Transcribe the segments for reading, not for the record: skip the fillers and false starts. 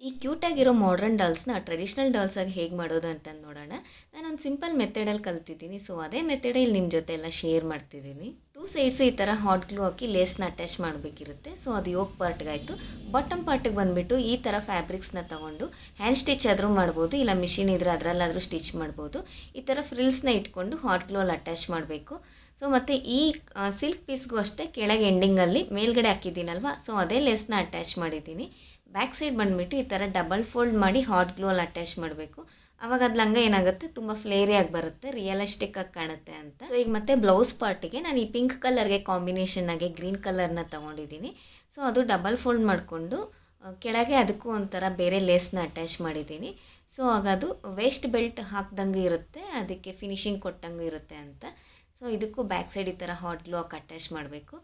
ಈ ಕ್ಯೂಟಾಗಿರೋ modern ಡಾಲ್ಸ್ನ traditional ಡಾಲ್ಸಾಗಿ ಹೇಗೆ ಮಾಡೋದು ಅಂತ ನೋಡೋಣ. ನಾನೊಂದು ಸಿಂಪಲ್ ಮೆಥಡಲ್ಲಿ ಕಲ್ತಿದ್ದೀನಿ. ಸೊ ಅದೇ ಮೆಥಡೇ ಇಲ್ಲಿ ನಿಮ್ಮ ಜೊತೆ ಎಲ್ಲ ಶೇರ್ ಮಾಡ್ತಿದ್ದೀನಿ. 2 ಸೈಡ್ಸು ಈ ಥರ ಹಾಟ್ ಗ್ಲೂ ಹಾಕಿ ಲೇಸ್ನ ಅಟ್ಯಾಚ್ ಮಾಡಬೇಕಿರುತ್ತೆ. ಸೊ ಅದು ಯೋಕ್ ಪಾರ್ಟ್ಗಾಯಿತು. ಬಾಟಮ್ ಪಾರ್ಟಿಗೆ ಬಂದುಬಿಟ್ಟು ಈ ಥರ ಫ್ಯಾಬ್ರಿಕ್ಸ್ನ ತೊಗೊಂಡು ಹ್ಯಾಂಡ್ ಸ್ಟಿಚ್ ಆದರೂ ಮಾಡ್ಬೋದು, ಇಲ್ಲ ಮಿಷಿನ್ ಇದ್ದರೆ ಅದರಲ್ಲಾದರೂ ಸ್ಟಿಚ್ ಮಾಡ್ಬೋದು. ಈ ಥರ ಫ್ರಿಲ್ಸ್ನ ಇಟ್ಕೊಂಡು ಹಾಟ್ ಗ್ಲೂ ಅಲ್ಲಿ ಅಟ್ಯಾಚ್ ಮಾಡಬೇಕು. ಸೊ ಮತ್ತು ಈ ಸಿಲ್ಕ್ ಪೀಸ್ಗೂ ಅಷ್ಟೇ ಕೆಳಗೆ ಎಂಡಿಂಗಲ್ಲಿ ಮೇಲ್ಗಡೆ ಹಾಕಿದ್ದೀನಲ್ವ, ಸೊ ಅದೇ ಲೇಸ್ನ ಅಟ್ಯಾಚ್ ಮಾಡಿದ್ದೀನಿ. ಬ್ಯಾಕ್ ಸೈಡ್ ಬಂದುಬಿಟ್ಟು ಈ ಥರ ಡಬಲ್ ಫೋಲ್ಡ್ ಮಾಡಿ ಹಾಟ್ ಗ್ಲೂ ಅಲ್ಲಿ ಅಟ್ಯಾಚ್ ಮಾಡಬೇಕು. ಆವಾಗ ಅದು ಲಂಗ ಏನಾಗುತ್ತೆ, ತುಂಬ ಫ್ಲೇರಿಯಾಗಿ ಬರುತ್ತೆ, ರಿಯಲಿಸ್ಟಿಕ್ ಆಗಿ ಕಾಣುತ್ತೆ ಅಂತ. ಸೊ ಈಗ ಮತ್ತೆ ಬ್ಲೌಸ್ ಪಾರ್ಟಿಗೆ ನಾನು ಈ ಪಿಂಕ್ ಕಲರ್ಗೆ ಕಾಂಬಿನೇಷನ್ ಆಗಿ ಗ್ರೀನ್ ಕಲರ್ನ ತೊಗೊಂಡಿದ್ದೀನಿ. ಸೊ ಅದು ಡಬಲ್ ಫೋಲ್ಡ್ ಮಾಡಿಕೊಂಡು ಕೆಳಗೆ ಅದಕ್ಕೂ ಒಂಥರ ಬೇರೆ ಲೇಸ್ನ ಅಟ್ಯಾಚ್ ಮಾಡಿದ್ದೀನಿ. ಸೊ ಆಗ ಅದು ವೇಸ್ಟ್ ಬೆಲ್ಟ್ ಹಾಕ್ದಂಗೆ ಇರುತ್ತೆ, ಅದಕ್ಕೆ ಫಿನಿಶಿಂಗ್ ಕೊಟ್ಟಂಗೆ ಇರುತ್ತೆ ಅಂತ. ಸೊ ಇದಕ್ಕೂ ಬ್ಯಾಕ್ ಸೈಡ್ ಈ ಥರ ಹಾಟ್ ಗ್ಲೂ ಹಾಕಿ ಅಟ್ಯಾಚ್ ಮಾಡಬೇಕು.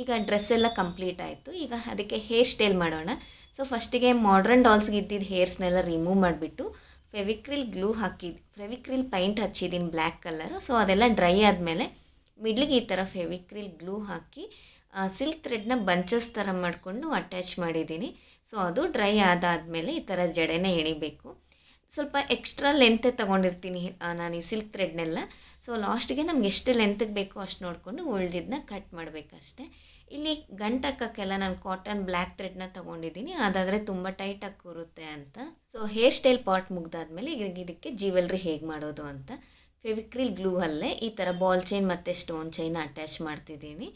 ಈಗ ಡ್ರೆಸ್ ಎಲ್ಲ ಕಂಪ್ಲೀಟ್ ಆಯಿತು. ಈಗ ಅದಕ್ಕೆ ಹೇರ್ ಸ್ಟೈಲ್ ಮಾಡೋಣ. ಸೊ ಫಸ್ಟಿಗೆ ಮಾಡರ್ನ್ ಡಾಲ್ಸ್ಗೆ ಇದ್ದಿದ್ದು ಹೇರ್ಸ್ನೆಲ್ಲ ರಿಮೂವ್ ಮಾಡಿಬಿಟ್ಟು ಫೆವಿಕ್ರಿಲ್ ಗ್ಲೂ ಫೆವಿಕ್ರಿಲ್ ಪೈಂಟ್ ಹಚ್ಚಿದ್ದೀನಿ ಬ್ಲ್ಯಾಕ್ ಕಲರು. ಸೊ ಅದೆಲ್ಲ ಡ್ರೈ ಆದಮೇಲೆ ಮಿಡ್ಲಿಗೆ ಈ ಥರ ಫೆವಿಕ್ರಿಲ್ ಗ್ಲೂ ಹಾಕಿ ಸಿಲ್ಕ್ ಥ್ರೆಡ್ನ ಬಂಚಸ್ ಥರ ಮಾಡಿಕೊಂಡು ಅಟ್ಯಾಚ್ ಮಾಡಿದ್ದೀನಿ. ಸೊ ಅದು ಡ್ರೈ ಆದಾದಮೇಲೆ ಈ ಥರ ಜಡೆನ ಎಣಿಬೇಕು. ಸ್ವಲ್ಪ ಎಕ್ಸ್ಟ್ರಾ ಲೆಂತೆ ತೊಗೊಂಡಿರ್ತೀನಿ ನಾನು ಈ ಸಿಲ್ಕ್ ಥ್ರೆಡ್ನೆಲ್ಲ. ಸೊ ಲಾಸ್ಟಿಗೆ ನಮ್ಗೆ ಎಷ್ಟು ಲೆಂತಿಗೆ ಬೇಕೋ ಅಷ್ಟು ನೋಡಿಕೊಂಡು ಉಳಿದಿದ್ದನ್ನ ಕಟ್ ಮಾಡಬೇಕಷ್ಟೆ. ಇಲ್ಲಿ ಗಂಟು ಹಾಕೋಕ್ಕೆಲ್ಲ ನಾನು ಕಾಟನ್ ಬ್ಲ್ಯಾಕ್ ಥ್ರೆಡ್ನ ತೊಗೊಂಡಿದ್ದೀನಿ, ಅದಾದರೆ ತುಂಬ ಟೈಟಾಗಿ ಕೂರುತ್ತೆ ಅಂತ. ಸೊ ಹೇರ್ ಸ್ಟೈಲ್ ಪಾರ್ಟ್ ಮುಗ್ದಾದ್ಮೇಲೆ ಈಗ ಇದಕ್ಕೆ ಜ್ಯುವೆಲ್ರಿ ಹೇಗೆ ಮಾಡೋದು ಅಂತ. ಫೆವಿಕ್ರಿಲ್ ಗ್ಲೂ ಅಲ್ಲೇ ಈ ಥರ ಬಾಲ್ ಚೈನ್ ಮತ್ತು ಸ್ಟೋನ್ ಚೈನ ಅಟ್ಯಾಚ್ ಮಾಡ್ತಿದ್ದೀನಿ.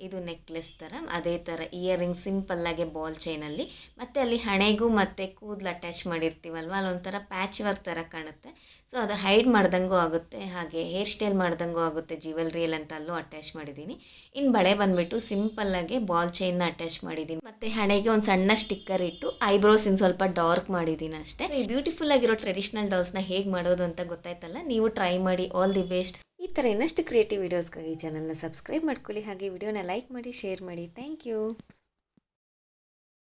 ಇದು ನೆಕ್ಲೆಸ್ ಥರ, ಅದೇ ಥರ ಇಯರಿಂಗ್ ಸಿಂಪಲ್ಲಾಗೆ ಬಾಲ್ ಚೈನಲ್ಲಿ, ಮತ್ತು ಅಲ್ಲಿ ಹಣೆಗೂ ಮತ್ತು ಕೂದಲು ಅಟ್ಯಾಚ್ ಮಾಡಿರ್ತೀವಲ್ವ, ಅಲ್ಲೊಂಥರ ಪ್ಯಾಚ್ ವರ್ಕ್ ಥರ ಕಾಣುತ್ತೆ. ಸೊ ಅದು ಹೈಡ್ ಮಾಡ್ದಂಗೂ ಆಗುತ್ತೆ, ಹಾಗೆ ಹೇರ್ ಸ್ಟೈಲ್ ಮಾಡ್ದಂಗೂ ಆಗುತ್ತೆ ಜ್ಯುವೆಲ್ರಿಯಲ್ಲಿ ಅಂತ ಅಲ್ಲೂ ಅಟ್ಯಾಚ್ ಮಾಡಿದ್ದೀನಿ. ಇನ್ನು ಬಳೆ ಬಂದುಬಿಟ್ಟು ಸಿಂಪಲ್ಲಾಗೆ ಬಾಲ್ ಚೈನ್ನ ಅಟ್ಯಾಚ್ ಮಾಡಿದ್ದೀನಿ, ಮತ್ತು ಹಣೆಗೆ ಒಂದು ಸಣ್ಣ ಸ್ಟಿಕ್ಕರ್ ಇಟ್ಟು ಐಬ್ರೋಸ್ ಇನ್ನು ಸ್ವಲ್ಪ ಡಾರ್ಕ್ ಮಾಡಿದ್ದೀನಿ ಅಷ್ಟೇ. ಈ ಬ್ಯೂಟಿಫುಲ್ ಆಗಿರೋ ಟ್ರೆಡಿಷ್ನಲ್ ಡಾಲ್ಸ್ನ ಹೇಗೆ ಮಾಡೋದು ಅಂತ ಗೊತ್ತಾಯ್ತಲ್ಲ, ನೀವು ಟ್ರೈ ಮಾಡಿ. All the best. ಈ ಥರ ಇನ್ನಷ್ಟು ಕ್ರಿಯೇಟಿವ್ ವೀಡಿಯೋಸ್ಗಾಗಿ ಚಾನಲ್ನ ಸಬ್ಸ್ಕ್ರೈಬ್ ಮಾಡ್ಕೊಳ್ಳಿ, ಹಾಗೆ ವಿಡಿಯೋನ ಲೈಕ್ ಮಾಡಿ, ಶೇರ್ ಮಾಡಿ. Thank you.